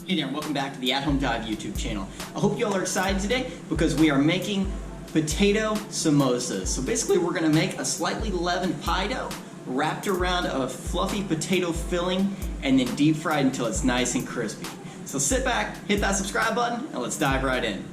Hey there, and welcome back to the At Home Dive YouTube channel. I hope you all are excited today because we are making potato samosas. So basically we're going to make a slightly leavened pie dough wrapped around a fluffy potato filling and then deep fried until it's nice and crispy. So sit back, hit that subscribe button, and let's dive right in.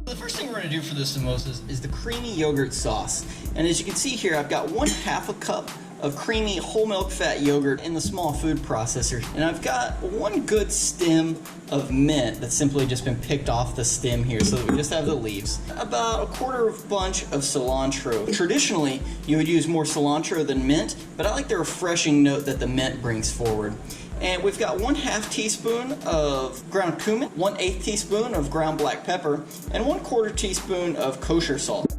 The first thing we're going to do for the samosas is the creamy yogurt sauce. And as you can see here, I've got 1/2 cup of creamy whole milk fat yogurt in the small food processor. And I've got 1 good stem of mint that's simply just been picked off the stem here so that we just have the leaves. About 1/4 bunch of cilantro. Traditionally, you would use more cilantro than mint, but I like the refreshing note that the mint brings forward. And we've got 1/2 teaspoon of ground cumin, 1/8 teaspoon of ground black pepper, and 1/4 teaspoon of kosher salt.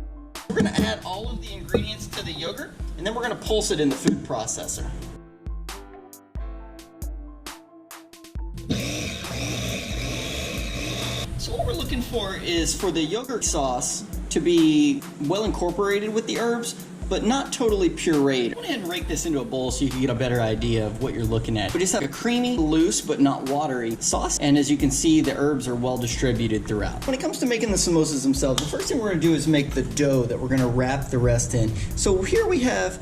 We're gonna add all of the ingredients to the yogurt, and then we're gonna pulse it in the food processor. So what we're looking for is for the yogurt sauce to be well incorporated with the herbs, but not totally pureed. Go ahead and rake this into a bowl so you can get a better idea of what you're looking at. We just have a creamy, loose, but not watery sauce, and as you can see, the herbs are well distributed throughout. When it comes to making the samosas themselves, the first thing we're gonna do is make the dough that we're gonna wrap the rest in. So here we have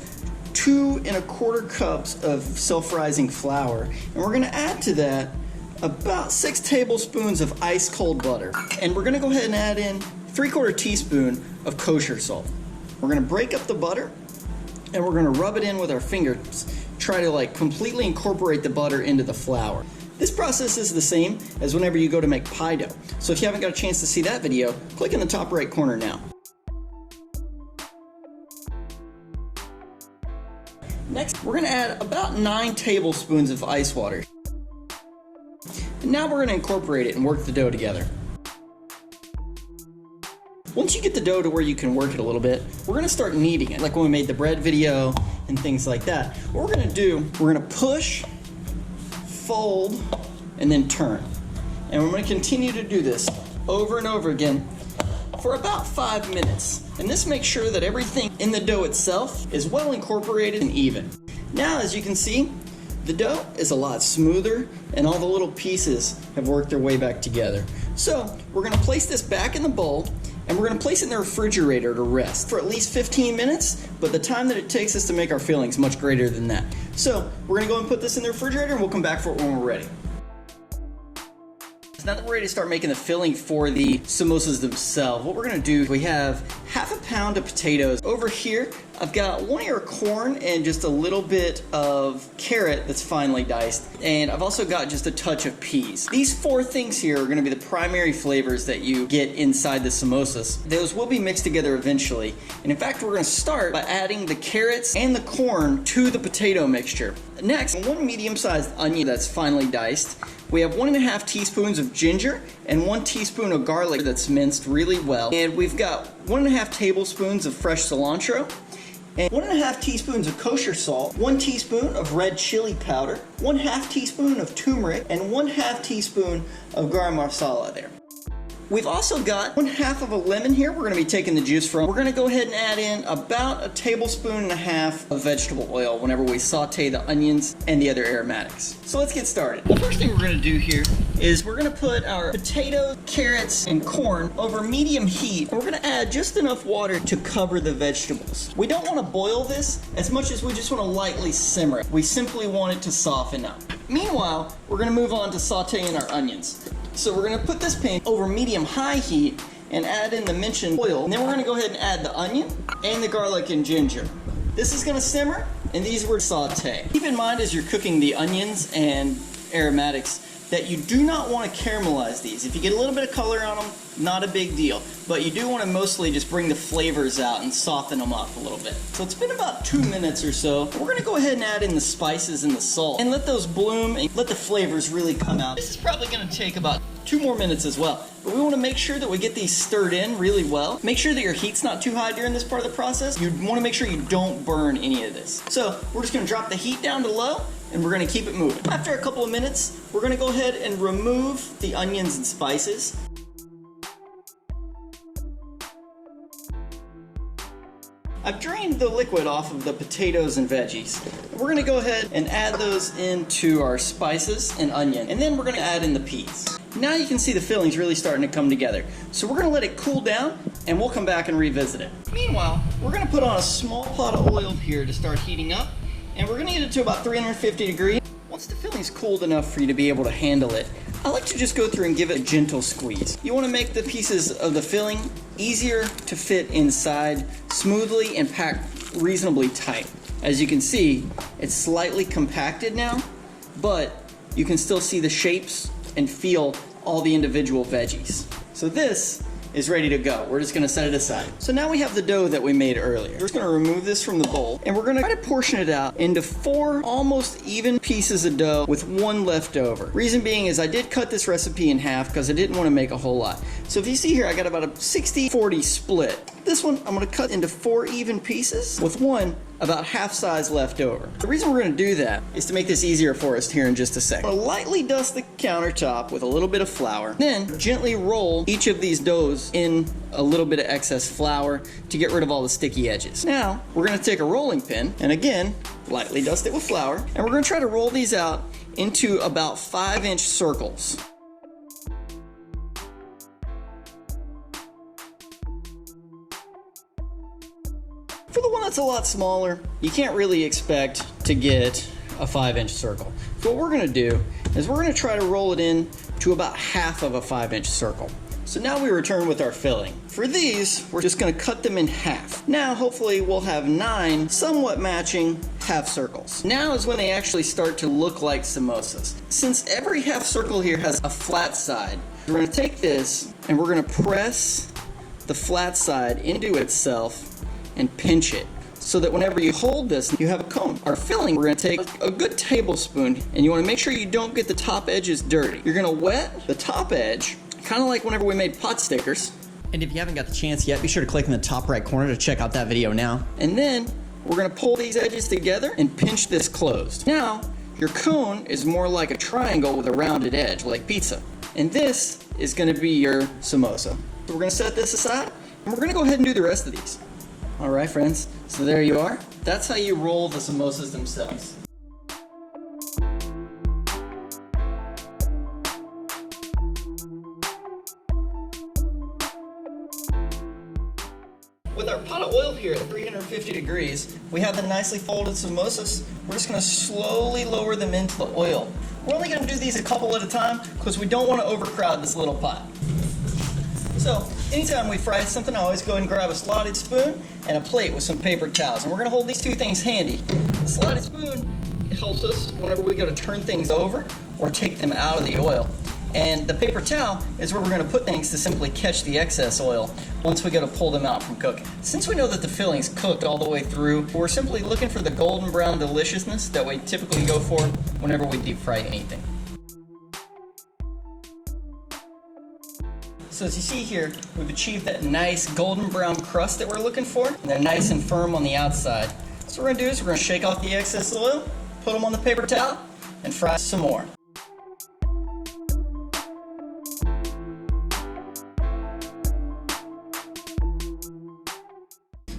2 1/4 cups of self-rising flour, and we're gonna add to that about 6 tablespoons of ice cold butter. And we're gonna go ahead and add in 3/4 teaspoon of kosher salt. We're gonna break up the butter and we're gonna rub it in with our fingers. Try to completely incorporate the butter into the flour. This process is the same as whenever you go to make pie dough. So if you haven't got a chance to see that video, click in the top right corner now. Next, we're gonna add about 9 tablespoons of ice water. And now we're gonna incorporate it and work the dough together. Once you get the dough to where you can work it a little bit, we're gonna start kneading it, like when we made the bread video and things like that. What we're gonna do, we're gonna push, fold, and then turn. And we're gonna continue to do this over and over again for about 5 minutes. And this makes sure that everything in the dough itself is well incorporated and even. Now, as you can see, the dough is a lot smoother and all the little pieces have worked their way back together. So we're gonna place this back in the bowl and we're gonna place it in the refrigerator to rest for at least 15 minutes, but the time that it takes us to make our filling is much greater than that. So we're gonna go and put this in the refrigerator and we'll come back for it when we're ready. So now that we're ready to start making the filling for the samosas themselves, what we're gonna do, we have 1/2 pound of potatoes. Over here, I've got 1 ear of corn and just a little bit of carrot that's finely diced. And I've also got just a touch of peas. These 4 things here are gonna be the primary flavors that you get inside the samosas. Those will be mixed together eventually. And in fact, we're gonna start by adding the carrots and the corn to the potato mixture. Next, 1 medium-sized onion that's finely diced. We have 1/2 teaspoons of ginger and 1 teaspoon of garlic that's minced really well. And we've got 1/2 tablespoons of fresh cilantro, and 1/2 teaspoons of kosher salt, 1 teaspoon of red chili powder, 1/2 teaspoon of turmeric, and 1/2 teaspoon of garam masala there. We've also got 1/2 of a lemon here we're gonna be taking the juice from. We're gonna go ahead and add in about 1.5 tablespoons of vegetable oil whenever we saute the onions and the other aromatics. So let's get started. The first thing we're gonna do here is we're gonna put our potatoes, carrots, and corn over medium heat. And we're gonna add just enough water to cover the vegetables. We don't wanna boil this as much as we just wanna lightly simmer it. We simply want it to soften up. Meanwhile, we're gonna move on to sauteing our onions. So we're gonna put this pan over medium-high heat and add in the mentioned oil. And then we're gonna go ahead and add the onion and the garlic and ginger. This is gonna simmer, and these we're saute. Keep in mind as you're cooking the onions and aromatics that you do not want to caramelize these. If you get a little bit of color on them, not a big deal. But you do want to mostly just bring the flavors out and soften them up a little bit. So it's been about 2 minutes or so. We're going to go ahead and add in the spices and the salt and let those bloom and let the flavors really come out. This is probably going to take about 2 more minutes as well. But we want to make sure that we get these stirred in really well. Make sure that your heat's not too high during this part of the process. You want to make sure you don't burn any of this. So we're just going to drop the heat down to low and we're going to keep it moving. After a couple of minutes, we're going to go ahead and remove the onions and spices. I've drained the liquid off of the potatoes and veggies. We're going to go ahead and add those into our spices and onion, and then we're going to add in the peas. Now you can see the fillings really starting to come together. So we're going to let it cool down, and we'll come back and revisit it. Meanwhile, we're going to put on a small pot of oil here to start heating up, and we're going to get it to about 350 degrees. Once the filling's cooled enough for you to be able to handle it, I like to just go through and give it a gentle squeeze. You want to make the pieces of the filling easier to fit inside smoothly and packed reasonably tight. As you can see, it's slightly compacted now, but you can still see the shapes and feel all the individual veggies. So this is ready to go. We're just gonna set it aside. So now we have the dough that we made earlier. We're just gonna remove this from the bowl, and we're gonna try to portion it out into 4 almost even pieces of dough with 1 left over. Reason being is I did cut this recipe in half because I didn't want to make a whole lot. So if you see here, I got about a 60-40 split. This one I'm gonna cut into 4 even pieces with 1 about half size left over. The reason we're gonna do that is to make this easier for us here in just a second. I'm gonna lightly dust the countertop with a little bit of flour, then gently roll each of these doughs in a little bit of excess flour to get rid of all the sticky edges. Now, we're gonna take a rolling pin, and again, lightly dust it with flour, and we're gonna try to roll these out into about 5-inch circles. For the one that's a lot smaller, you can't really expect to get a 5-inch circle. So what we're gonna do is we're gonna try to roll it in to about half of a 5-inch circle. So now we return with our filling. For these, we're just gonna cut them in half. Now, hopefully we'll have 9 somewhat matching half circles. Now is when they actually start to look like samosas. Since every half circle here has a flat side, we're gonna take this and we're gonna press the flat side into itself and pinch it so that whenever you hold this, you have a cone. Our filling, we're gonna take a good tablespoon, and you wanna make sure you don't get the top edges dirty. You're gonna wet the top edge, kind of like whenever we made pot stickers. And if you haven't got the chance yet, be sure to click in the top right corner to check out that video now. And then we're gonna pull these edges together and pinch this closed. Now, your cone is more like a triangle with a rounded edge, like pizza. And this is gonna be your samosa. So we're gonna set this aside, and we're gonna go ahead and do the rest of these. All right, friends, so there you are. That's how you roll the samosas themselves. With our pot of oil here at 350 degrees, we have the nicely folded samosas. We're just gonna slowly lower them into the oil. We're only gonna do these a couple at a time because we don't wanna overcrowd this little pot. So, anytime we fry something, I always go and grab a slotted spoon and a plate with some paper towels. And we're gonna hold these 2 things handy. The slotted spoon helps us whenever we go to turn things over or take them out of the oil. And the paper towel is where we're gonna put things to simply catch the excess oil once we go to pull them out from cooking. Since we know that the filling's cooked all the way through, we're simply looking for the golden brown deliciousness that we typically go for whenever we deep fry anything. So as you see here, we've achieved that nice golden brown crust that we're looking for, and they're nice and firm on the outside. So what we're gonna do is we're gonna shake off the excess oil, put them on the paper towel, and fry some more.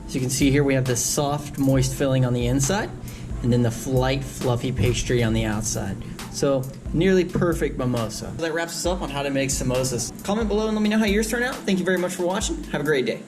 As you can see here, we have this soft, moist filling on the inside, and then the light, fluffy pastry on the outside. So, nearly perfect mimosa. So that wraps us up on how to make samosas. Comment below and let me know how yours turn out. Thank you very much for watching. Have a great day.